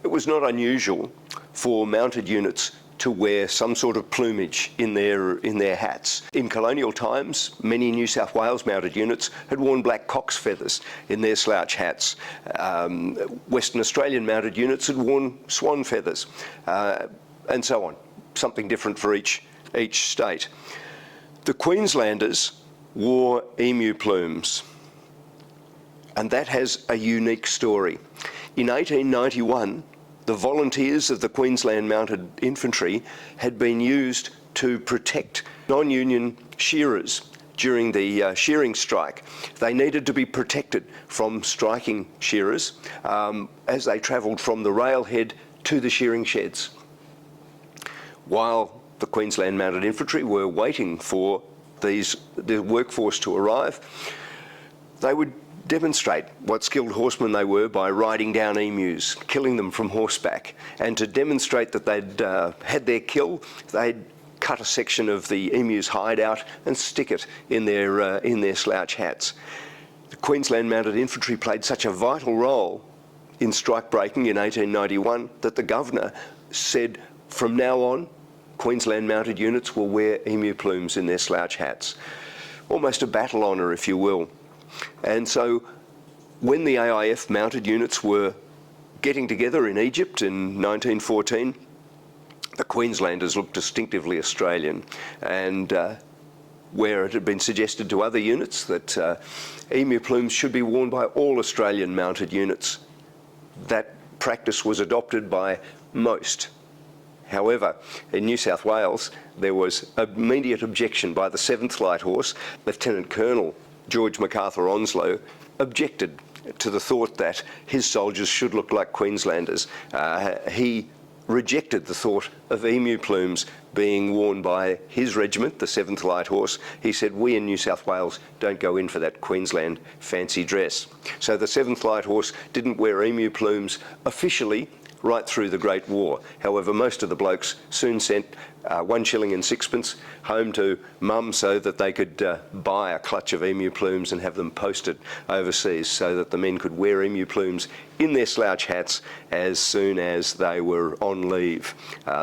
It was not unusual for mounted units to wear some sort of plumage in their hats. In colonial times, many New South Wales mounted units had worn black cock's feathers in their slouch hats. Western Australian mounted units had worn swan feathers, and so on. Something different for each state. The Queenslanders wore emu plumes, and that has a unique story. In 1891, the volunteers of the Queensland Mounted Infantry had been used to protect non-union shearers during the shearing strike. They needed to be protected from striking shearers as they travelled from the railhead to the shearing sheds. While the Queensland Mounted Infantry were waiting for the workforce to arrive, they would demonstrate what skilled horsemen they were by riding down emus, killing them from horseback. And to demonstrate that they'd had their kill, they'd cut a section of the emu's hide out and stick it in their slouch hats. The Queensland Mounted Infantry played such a vital role in strike breaking in 1891 that the governor said, from now on, Queensland mounted units will wear emu plumes in their slouch hats. Almost a battle honour, if you will. And so when the AIF mounted units were getting together in Egypt in 1914, the Queenslanders looked distinctively Australian, and where it had been suggested to other units that emu plumes should be worn by all Australian mounted units, that practice was adopted by most. However, in New South Wales, there was immediate objection by the 7th Light Horse. Lieutenant Colonel George MacArthur Onslow objected to the thought that his soldiers should look like Queenslanders. He rejected the thought of emu plumes being worn by his regiment, the 7th Light Horse. He said, we in New South Wales don't go in for that Queensland fancy dress. So the 7th Light Horse didn't wear emu plumes officially right through the Great War. However, most of the blokes soon sent 1 shilling and sixpence home to mum so that they could buy a clutch of emu plumes and have them posted overseas so that the men could wear emu plumes in their slouch hats as soon as they were on leave.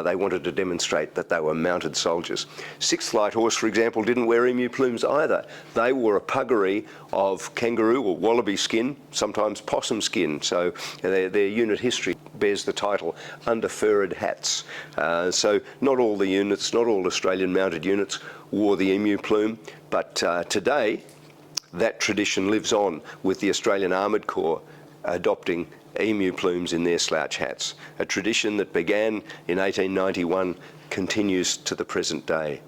They wanted to demonstrate that they were mounted soldiers. 6th Light Horse, for example, didn't wear emu plumes either. They wore a puggaree of kangaroo or wallaby skin, sometimes possum skin. So their unit history bears the title under-furred hats. So not all the units, not all Australian mounted units wore the emu plume, but today that tradition lives on with the Australian Armoured Corps adopting emu plumes in their slouch hats. A tradition that began in 1891 continues to the present day.